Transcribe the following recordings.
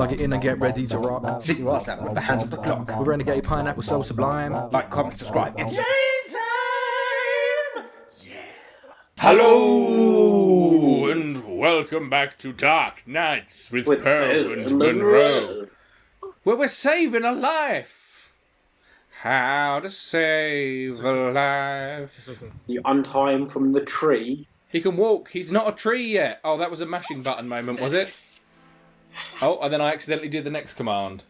Plug it in and get ready to rock. Sit your ass down, put the hands off the clock. With Renegade Pineapple so sublime. Like, comment, subscribe. It's time! yeah. Hello and welcome back to Dark Nights with Poe and Munro, where we're saving a life. How to save a life. You untie him from the tree. He can walk. He's not a tree yet. Oh, that was a mashing button moment, was it? Oh, and then I accidentally did the next command.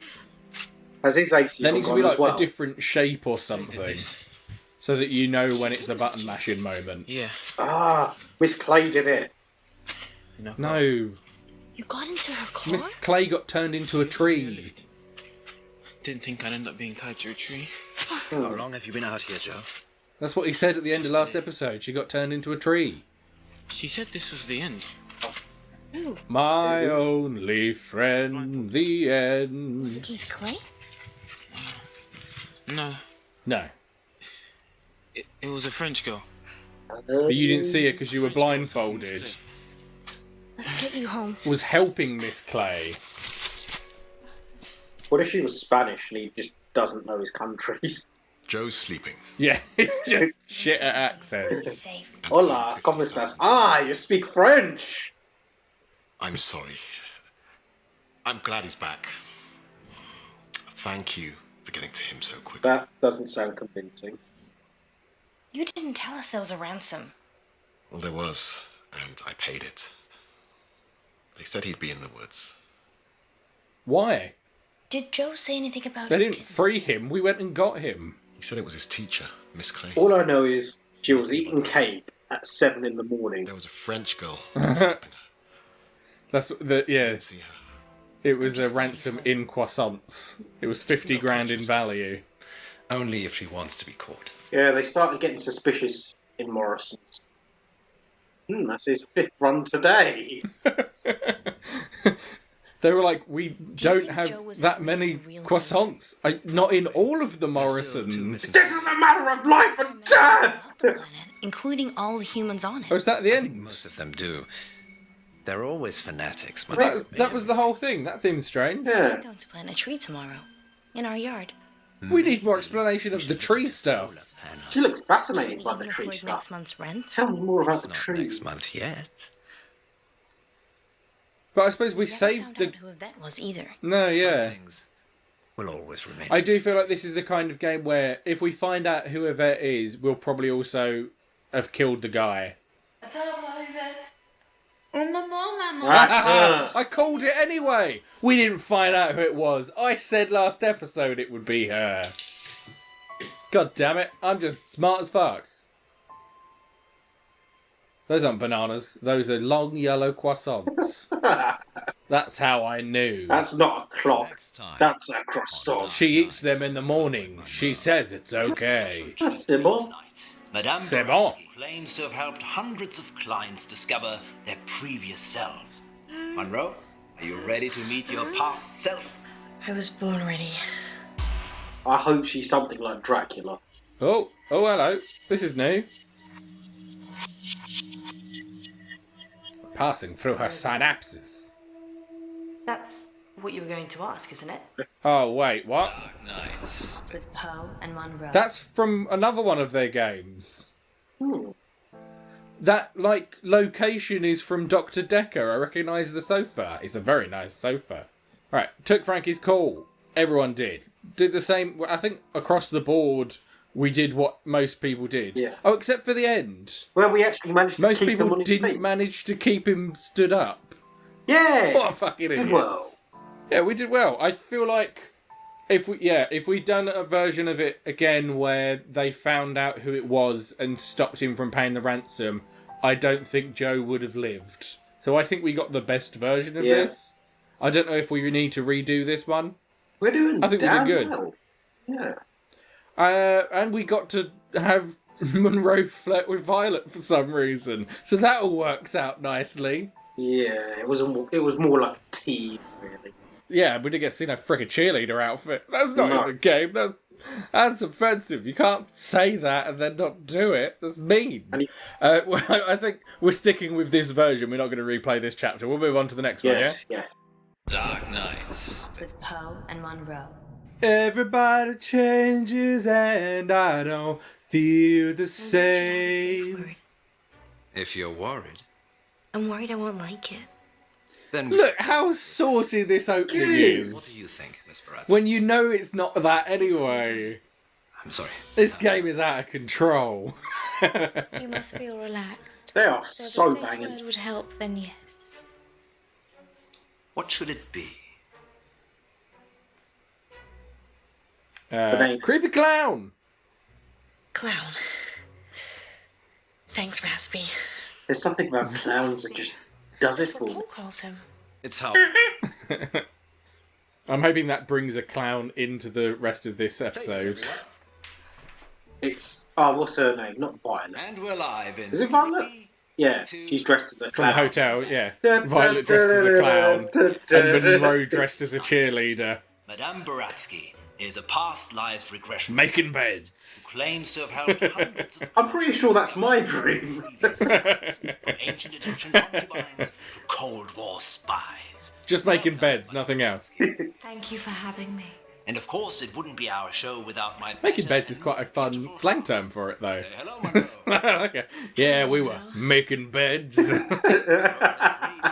Has his AC There needs to be like well? a different shape or something, so that you know when it's a button mashing moment. Yeah. Ah, Miss Clay did it. No. You got into her car? Miss Clay got turned into a tree. Didn't think I'd end up being tied to a tree. How long have you been out here, Joe? That's what he said at the end of last episode. She got turned into a tree. She said this was the end. Ooh. My only friend, the end. Miss Clay? No, No. it was a French girl. But you didn't see her because you were blindfolded. Let's get you home. Was helping Miss Clay. What if she was Spanish and he just doesn't know his countries? Joe's sleeping. Yeah, it's just shit at accents. Safe. Hola, ¿cómo estás? Ah, you speak French! I'm sorry. I'm glad he's back. Thank you for getting to him so quickly. That doesn't sound convincing. You didn't tell us there was a ransom. Well, there was, and I paid it. They said he'd be in the woods. Why? Did Joe say anything about They it? didn't free him. We went and got him. He said it was his teacher, Miss Clay. All I know is she was eating cake at 7 in the morning. There was a French girl helping her. That's the I yeah. didn't see her. It was a ransom in croissants. It was 50 grand in value. Only if she wants to be caught. Yeah, they started getting suspicious in Morrison's. That's his 5th run today. They were like, we don't think have Joe was that really many real croissants. Not in all of the Still two Morrisons. missing. This is a matter of life and death! The planet, including all the humans on Oh, it. is that the I think end? most of them do. They're always fanatics. That was the whole thing. That seems strange. We're Yeah. going to plant a tree tomorrow. In our yard. We need more explanation of the tree stuff. She looks fascinated Can't by the even tree afford stuff. next month's rent. Tell me more about It's the not tree. next month yet. But I suppose we Never saved found the... out who Yvette was either. No, Some yeah. things will always remain. I do feel like this is the kind of game where if we find out who Yvette is, we'll probably also have killed the guy. I called it anyway. We didn't find out who it was. I said last episode it would be her. God damn it. I'm just smart as fuck. Those aren't bananas. Those are long yellow croissants. That's how I knew. That's not a clock. Next time. That's a croissant. She eats them in the morning. She says it's okay. That's simple. Tonight, Madame C'est bon. Blavatsky claims to have helped hundreds of clients discover their previous selves. Munro, are you ready to meet your past self? I was born ready. I hope she's something like Dracula. Oh, hello. This is new. Passing through her synapses. That's what you were going to ask, isn't it? Oh, wait, what? Nights. With Poe and Munro. That's from another one of their games. Hmm. That, location is from Dr Dekker. I recognise the sofa. It's a very nice sofa. Right, took Frankie's call. Everyone did. Did the same, I think across the board, we did what most people did. Yeah. Oh, except for the end. Well, we actually managed to Most keep him people on his didn't feet. manage to keep him stood up. Yeah! What a fucking idiots. Did well. Yeah, we did well. I feel like if we'd done a version of it again where they found out who it was and stopped him from paying the ransom, I don't think Joe would have lived. So I think we got the best version of this. I don't know if we need to redo this one. We're doing I think we did damn good. well. Yeah. And we got to have Munro flirt with Violet for some reason. So that all works out nicely. Yeah, it was more like tea, really. Yeah, we didn't get to see no frickin' cheerleader outfit. That's not No. in the game. That's offensive. You can't say that and then not do it. That's mean. And Well, I think we're sticking with this version. We're not going to replay this chapter. We'll move on to the next one, yeah? Yes, yes. Dark nights. with Poe and Munro. Everybody changes and I don't feel the Maybe we should have a safe same. word. If you're worried, I'm worried I won't like it. then Look how saucy this opening what is. do you think, Miss Baratsky? When you know it's not that anyway. I'm sorry. This game is out of control. You must feel relaxed. They are So so if a safe banging. word would help, then yes. What should it be? Creepy clown. Clown. Thanks, Raspy. There's something about clowns that just does it That's for what me. Paul calls him. It's how. I'm hoping that brings a clown into the rest of this episode. It's what's her name? Not Violet. And we're live in Is it Violet? 3, Yeah, 2, she's dressed as a From the clown. hotel, yeah. Violet dressed as a clown. And Monroe dressed as a cheerleader. Madame Baratsky is a past lives regression Making who beds. claims to have helped hundreds of I'm pretty sure that's my dream. previous lives, from ancient Egyptian concubines to Cold War spies. Just making beds, nothing else. Thank you for having me. And of course, it wouldn't be our show without my Making better beds is and quite a fun beautiful slang friend. term for it, though. Say hello, Monroe. Okay. Yeah, we were making beds. Bravely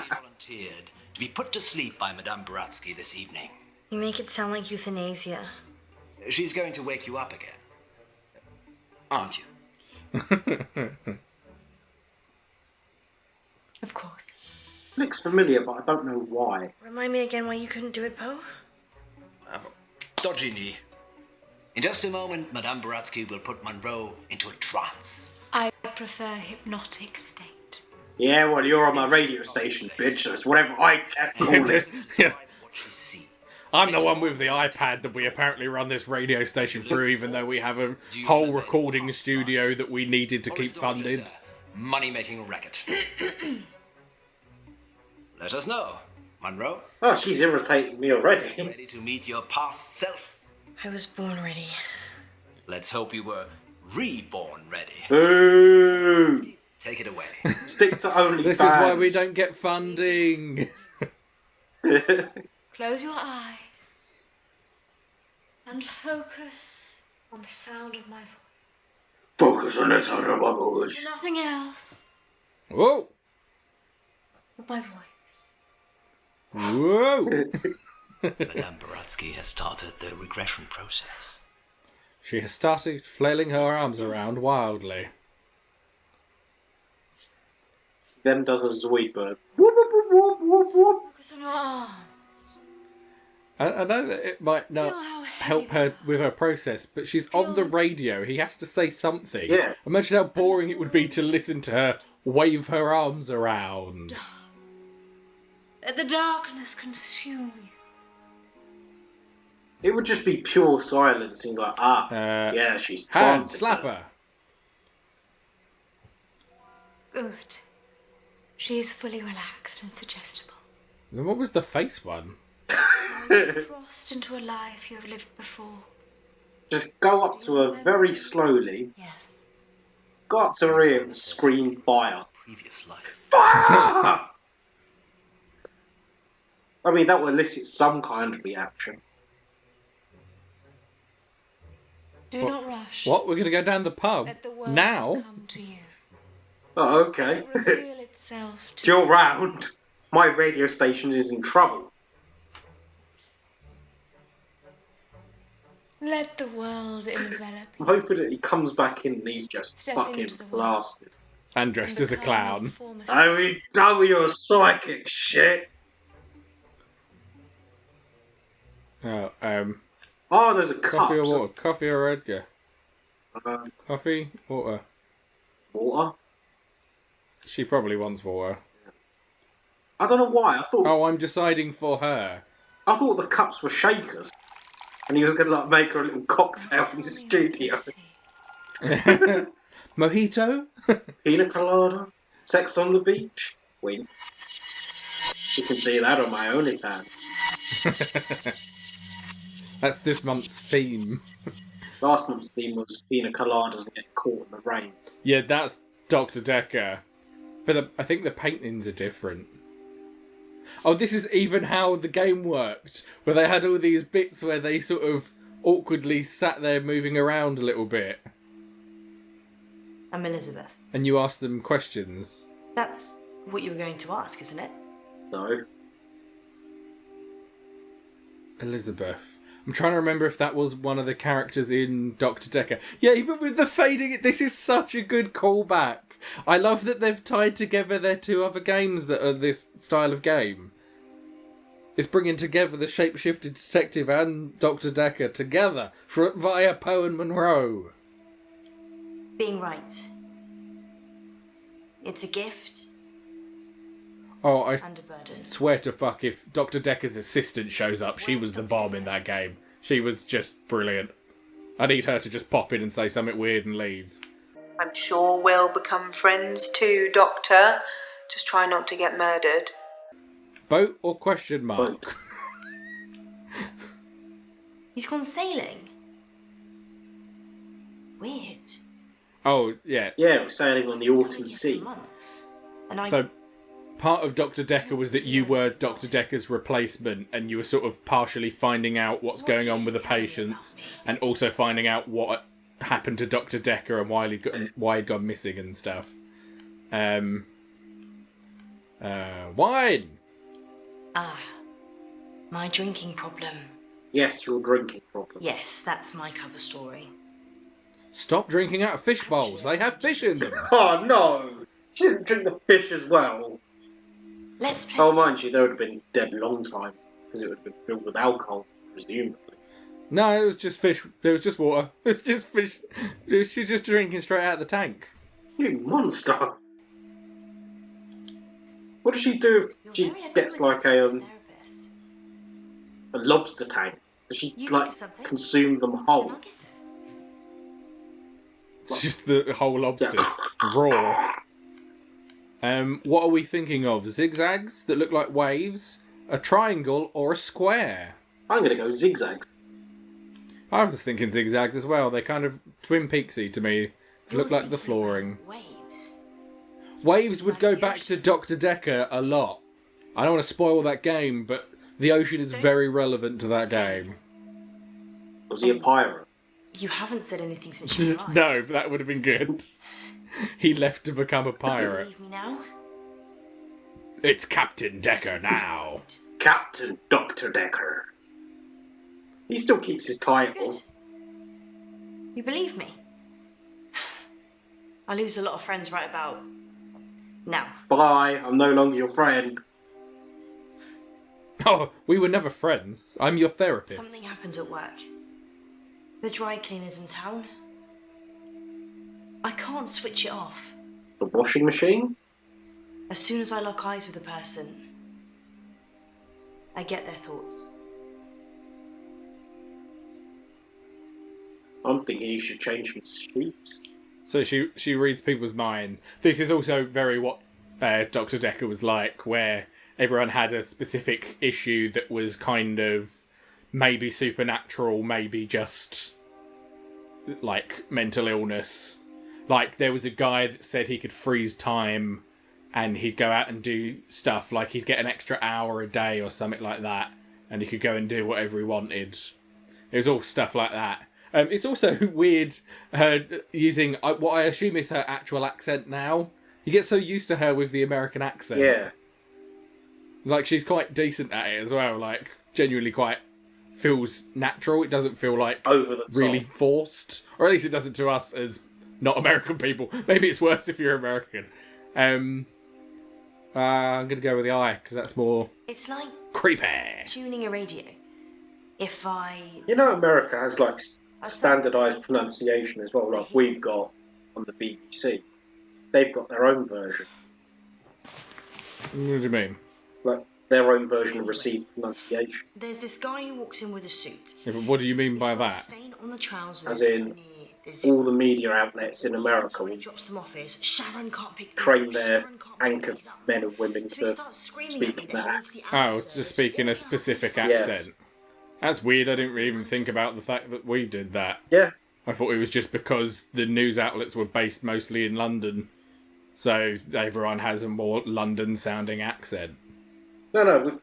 volunteered to be put to sleep by Madame Baratsky this evening. You make it sound like euthanasia. She's going to wake you up again. Aren't you? Of course. Looks familiar, but I don't know why. Remind me again why you couldn't do it, Poe? Dodgy knee. In just a moment, Madame Baratsky will put Monroe into a trance. I prefer hypnotic state. Yeah, well, you're on my radio station, bitch, so it's whatever I can call it. Describe what she sees. I'm the one with the iPad that we apparently run this radio station through, even though we have a whole recording studio that we needed to Or keep is it all just funded. a money-making racket? Let us know, Monroe. Oh, she's irritating me already. Ready to meet your past self? I was born ready. Let's hope you were reborn ready. Boo! Take it away. Stick to only This is why we don't get funding. Close your eyes and focus on the sound of my voice. Focus on the sound of my voice. Nothing else Whoa! but my voice. Whoa! Madame Baratsky has started the regression process. She has started flailing her arms around wildly. Then does a Zoid bird. Whoop, whoop, whoop, whoop, whoop, whoop. Focus on your arms. I know that it might not Feel how heavy help her with her process, but she's on the Feel- radio. He has to say something. Yeah. Imagine how boring it would be to listen to her wave her arms around. Let the darkness consume you. It would just be pure silence and like, yeah, she's Hand, trancing. slap her. Good. She is fully relaxed and suggestible. Then what was the face one? Crossed into a life you have lived before. Just go up to her very slowly, Yes. go up to her ear and scream fire. Previous life. Fire! I mean, that will elicit some kind of reaction. Do not rush. What? We're going to go down the pub? Let the world Now? come to you. Oh, okay. Let it reveal itself If to you're round, my radio station is in trouble. Let the world envelop I'm you. hoping that he comes back in and he's just Step fucking into the world. blasted. And dressed as a clown. I mean, double your psychic shit. Oh, Oh, there's a cup. coffee or water? Coffee or Edgar? Coffee, water. Water? She probably wants water. I don't know why. Oh, I'm deciding for her. I thought the cups were shakers, and he was going to like make her a little cocktail in the studio. Mojito? Pina colada, sex on the beach. Wink. You can see that on my OnlyFans. That's this month's theme. Last month's theme was pina coladas and get caught in the rain. Yeah, that's Dr. Dekker. But I think the paintings are different. Oh, this is even how the game worked, where they had all these bits where they sort of awkwardly sat there moving around a little bit. I'm Elizabeth. And you asked them questions. That's what you were going to ask, isn't it? No. Elizabeth. I'm trying to remember if that was one of the characters in Dr. Dekker. Yeah, even with the fading, this is such a good callback. I love that they've tied together their two other games that are this style of game. It's bringing together the shapeshifted detective and Dr. Dekker together via Poe and Munro. Being right. It's a gift Oh, I and a burden. swear to fuck if Dr. Dekker's assistant shows up, she was the bomb in that game. She was just brilliant. I need her to just pop in and say something weird and leave. I'm sure we'll become friends too, Doctor. Just try not to get murdered. Boat or question mark? Boat. He's gone sailing. Weird. Oh, yeah. Yeah, we're sailing on the autumn sea. Months. And So, part of Dr. Dekker was that you were Dr. Dekker's replacement and you were sort of partially finding out what's going on with the patients and also finding out what happened to Dr. Dekker and why he'd gone missing and stuff. Wine! my drinking problem. Yes, your drinking problem. Yes, that's my cover story. Stop drinking out of fish bowls. They have fish in them. Oh no! She didn't drink the fish as well. Let's play. Oh, mind you, they would have been dead a long time because it would have been filled with alcohol, presumably. No, it was just fish. It was just water. It was just fish. She's just drinking straight out of the tank. You monster! What does she do if she gets like a lobster tank? Does she You like think of something, consume them and whole? I'll get it. It's just the whole lobsters. Raw. What are we thinking of? Zigzags that look like waves, a triangle, or a square? I'm gonna go zigzags. I was thinking zigzags as well. They're kind of Twin Peaksy to me. Look like the flooring. Waves. Waves would go back to Dr. Dekker a lot. I don't want to spoil that game, but the ocean is very relevant to that game. Was he a pirate? You haven't said anything since you arrived. No, but that would have been good. He left to become a Do you pirate. believe me now? It's Captain Dekker now. Captain Dr. Dekker. He still keeps his title. Good. You believe me? I lose a lot of friends right about now. Bye, I'm no longer your friend. Oh, we were never friends. I'm your therapist. Something happened at work. The dry cleaner's in town. I can't switch it off. The washing machine? As soon as I lock eyes with a person, I get their thoughts. I'm thinking you should change his sheets. So she reads people's minds. This is also very what Dr. Dekker was like, where everyone had a specific issue that was kind of maybe supernatural, maybe just like mental illness. Like there was a guy that said he could freeze time and he'd go out and do stuff, like he'd get an extra hour a day or something like that, and he could go and do whatever he wanted. It was all stuff like that. It's also weird using what I assume is her actual accent now. You get so used to her with the American accent. Yeah. Like, she's quite decent at it as well. Like, genuinely quite feels natural. It doesn't feel like Over the top. really forced. Or at least it doesn't to us as not American people. Maybe it's worse if you're American. I'm going to go with the I, because that's more It's like creepy. tuning a radio. If I... You know, America has like standardised pronunciation as well, like we've got on the BBC. They've got their own version. What do you mean? Like their own version of received pronunciation. There's this guy who walks in with a suit. Yeah, but what do you mean He's by got a that? stain on the trousers. As in, near the zip. all the media outlets in All he America says when he will drops them off is, Sharon can't pick these train up, their Sharon can't pick anchor these up." men and women So he to starts screaming speak at me like that he that. needs the Oh, ambulance just speak in a specific Yes. accent. That's weird. I didn't even think about the fact that we did that. Yeah. I thought it was just because the news outlets were based mostly in London. So everyone has a more London-sounding accent. No.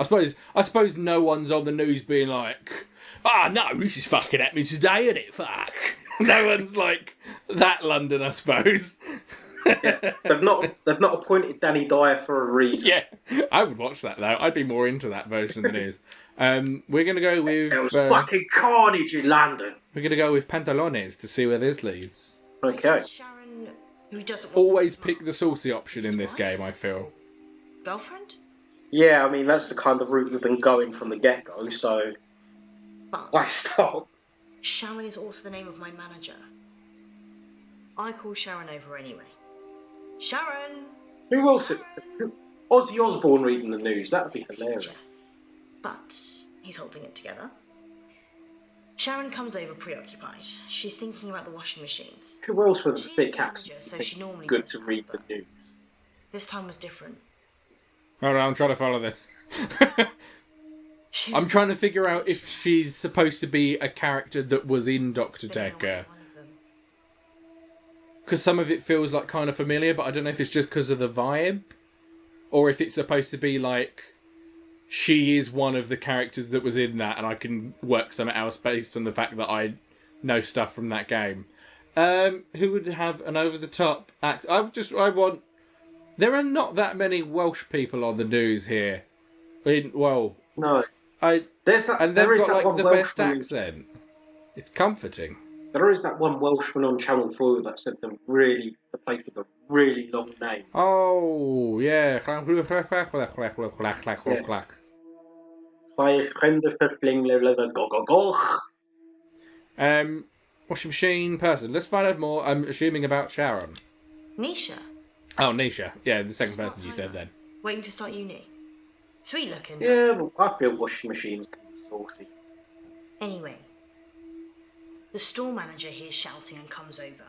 I suppose no one's on the news being like, no, this is fucking happening today, isn't it? Fuck. No one's like that London, I suppose. Yeah, they've not appointed Danny Dyer for a reason. Yeah, I would watch that though. I'd be more into that version of the news. We're gonna go with. There was fucking carnage in London. We're gonna go with Pantalones to see where this leads. Okay. Sharon, who doesn't want Always to pick the saucy option in this game, I feel. girlfriend? Yeah, I mean that's the kind of route we've been going from the get-go. So But why stop? Sharon is also the name of my manager. I call Sharon over anyway. Sharon! Who else? Ozzy Osbourne reading the news. That'd be hilarious. But he's holding it together. Sharon comes over preoccupied. She's thinking about the washing machines. Who else with a She's thick the manager, accent? so she normally Good gets to it, read the but news. This time was different. Hold on, I'm trying to follow this. She was I'm trying to figure out if she's supposed to be a character that was in Dr. spinning away Dekker. at one of them. Because some of it feels like kind of familiar, but I don't know if it's just because of the vibe. Or if it's supposed to be like, she is one of the characters that was in that, and I can work something else based on the fact that I know stuff from that game. Who would have an over-the-top act? I want... There are not that many Welsh people on the news here. No. There's that, and there they've is got that like one the Welshman, best accent. It's comforting. There is that one Welshman on Channel 4 that said the place with a really long name. Oh, yeah. Washing machine person. Let's find out more. I'm assuming about Sharon. Nisha, Oh, Nisha. Yeah, the second Smart person you said then. waiting to start uni. Sweet looking. Yeah, but I feel washing machines can be saucy. Anyway, the store manager hears shouting and comes over.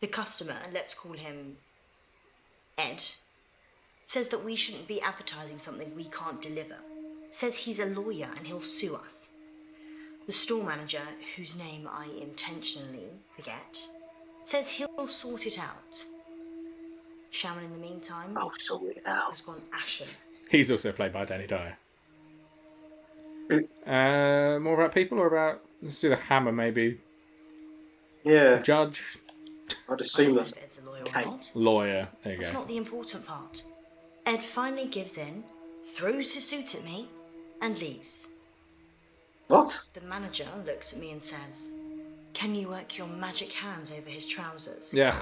The customer, let's call him Ed, says that we shouldn't be advertising something we can't deliver. Says he's a lawyer and he'll sue us. The store manager, whose name I intentionally forget, says he'll sort it out. Sharon, in the meantime, I'll sort it out. has gone ashen. He's also played by Danny Dyer. More about people or about... Let's do the hammer, maybe. Yeah. Judge. I'd I assume don't know that's if Ed's a lawyer or Kate. not. Lawyer. There you That's go. not the important part. Ed finally gives in, throws his suit at me, and leaves. What? The manager looks at me and says, "Can you work your magic hands over his trousers?" Yeah.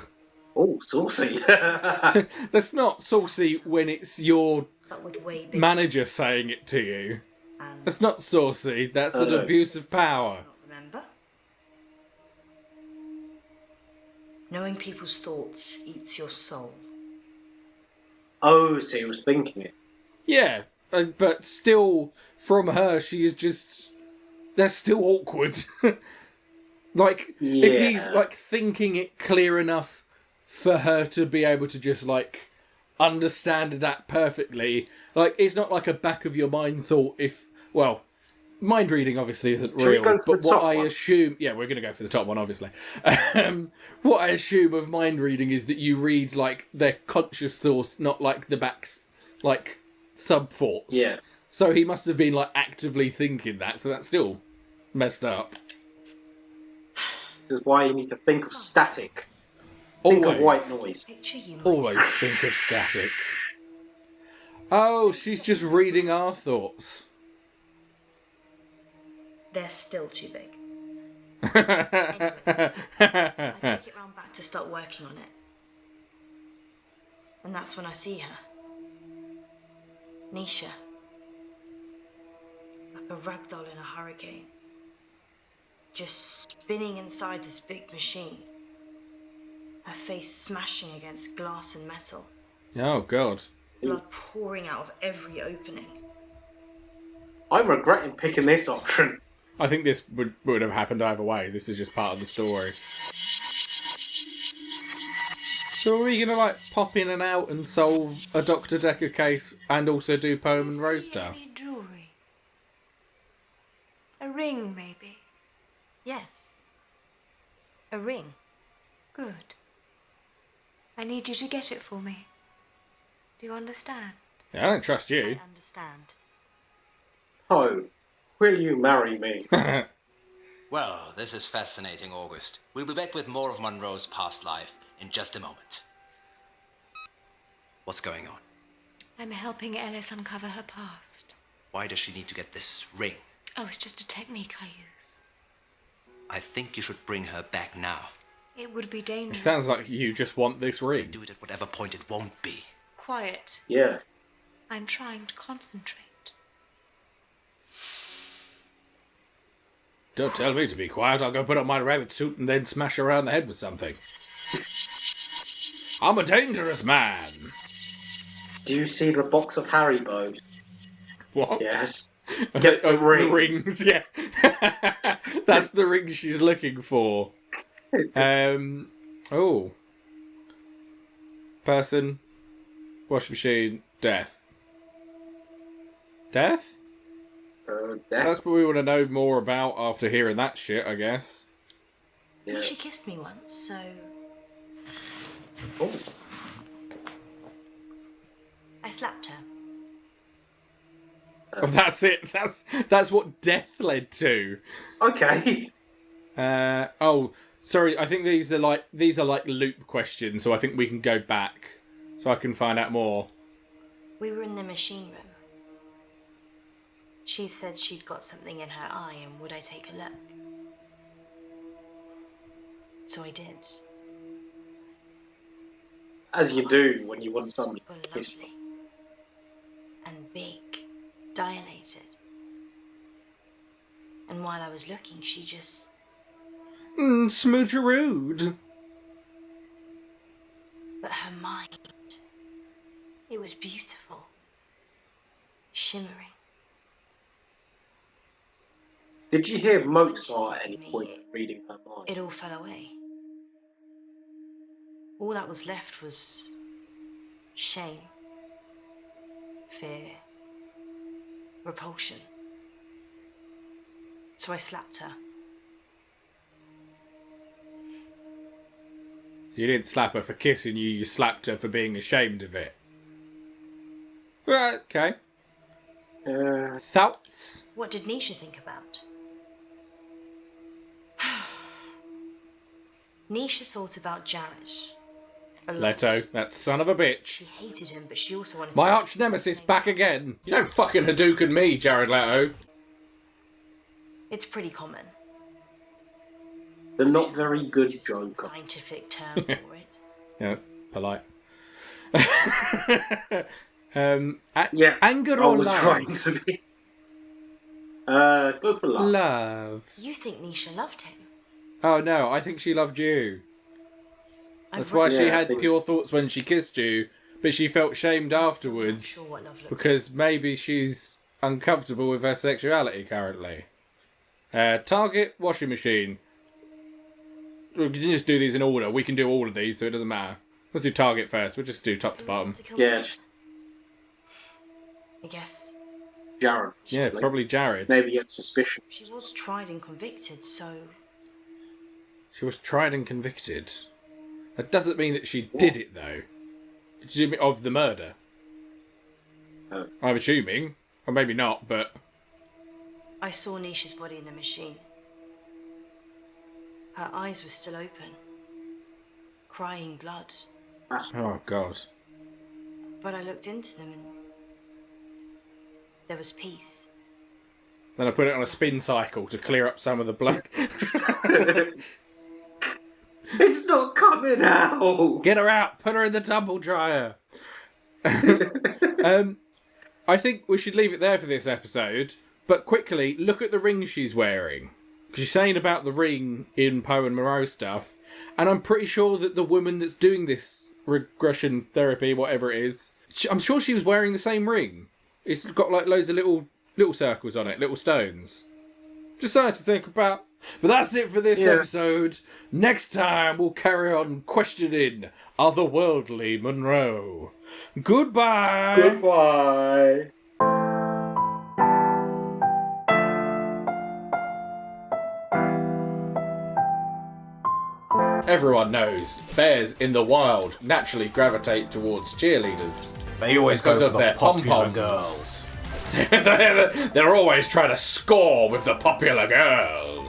Oh, saucy. That's not saucy when it's your But with way bigger manager saying it to you. and That's not saucy. That's an no. abuse of power. not remember. Knowing people's thoughts eats your soul. Oh, so he was thinking it. Yeah, but still, from her, she is just... They're still awkward. Like, if he's, Yeah. like, thinking it clear enough for her to be able to just, like, understand that perfectly, like, it's not like a back-of-your-mind thought if... Well, mind reading obviously isn't Shall we real, go for but the what top I one? assume... Yeah, we're going to go for the top one, obviously. What I assume of mind reading is that you read, like, their conscious thoughts, not, like, the back's, like, sub-thoughts. Yeah. So he must have been, like, actively thinking that, so that's still messed up. This is why you need to think of static. Think Always. of white noise. Picture you might Always think of static. Oh, she's just reading our thoughts. They're still too big. I take it round back to start working on it. And that's when I see her. Nisha. Like a ragdoll in a hurricane. Just spinning inside this big machine. Her face smashing against glass and metal. Oh, God. Blood pouring out of every opening. I'm regretting picking this option. I think this would have happened either way. This is just part of the story. So are we going to, like, pop in and out and solve a Dr. Dekker case and also do Poe and Munro stuff? Any jewelry? A ring, maybe? Yes. A ring. Good. I need you to get it for me. Do you understand? Yeah, I don't trust you. I understand. Poe, will you marry me? Well, this is fascinating, August. We'll be back with more of Munro's past life in just a moment. What's going on? I'm helping Ellis uncover her past. Why does she need to get this ring? Oh, it's just a technique I use. I think you should bring her back now. It would be dangerous. It sounds like you just want this ring. Do it at whatever point it won't be. Quiet. Yeah. I'm trying to concentrate. Don't tell me to be quiet. I'll go put on my rabbit suit and then smash her around the head with something. I'm a dangerous man. Do you see the box of Haribos? What? Yes. Get the ring. The rings, yeah. That's the ring she's looking for. Oh. Person. Washing machine. Death. Death? Death. That's what we want to know more about after hearing that shit, I guess. Yeah. Well, she kissed me once, so... Oh. I slapped her. Oh, that's it. That's what death led to. Okay. Oh, sorry. I think these are like loop questions, so I think we can go back so I can find out more. We were in the machine room. She said she'd got something in her eye and would I take a look? So I did. As you do Eyes when you want somebody super to kiss you. lovely and big, dilated. And while I was looking, she just... Smooth rude. But her mind, it was beautiful. Shimmering. Did you hear Mozart at She any kissed point me, reading her mind? It all fell away. All that was left was shame, fear, repulsion. So I slapped her. You didn't slap her for kissing you. You slapped her for being ashamed of it. Right. Okay. Thoughts? What did Nisha think about? Nisha thought about Jared. A lot. Leto, that son of a bitch. She hated him, but she also wanted My to arch nemesis back again. You don't fucking Hadouken me, Jared Leto. It's pretty common. The not very good Just a Joker. scientific term for it. Yeah, that's polite. Yeah. Anger I or was love? trying to be. Go for love. Love. You think Nisha loved him? Oh no, I think she loved you. That's I've why read- she Yeah, I had think- pure thoughts when she kissed you, but she felt shamed I'm still not afterwards sure what love looks because maybe she's uncomfortable with her sexuality currently. Target, washing machine. We can just do these in order. We can do all of these, so it doesn't matter. Let's do target first. We'll just do top to bottom. to kill Yeah. Nisha. I guess Jared. Yeah, possibly. probably Jared. Maybe he had suspicion. she was tried and convicted, so She was tried and convicted. That doesn't mean that she did it, though. Does it mean of the murder? Oh. I'm assuming. Or maybe not, but... I saw Nisha's body in the machine. Her eyes were still open, crying blood. Oh, God. But I looked into them and there was peace. Then I put it on a spin cycle to clear up some of the blood. It's not coming out. Get her out! Put her in the tumble dryer! I think we should leave it there for this episode. But quickly, look at the ring she's wearing. Because she's saying about the ring in Poe and Munro stuff. And I'm pretty sure that the woman that's doing this regression therapy, whatever it is, I'm sure she was wearing the same ring. It's got like loads of little circles on it, little stones. Just something to think about. But that's it for this episode. Next time we'll carry on questioning otherworldly Munro. Goodbye. Goodbye. Everyone knows bears in the wild naturally gravitate towards cheerleaders. They always go Because for of the their popular pom-poms. girls. They're always trying to score with the popular girls.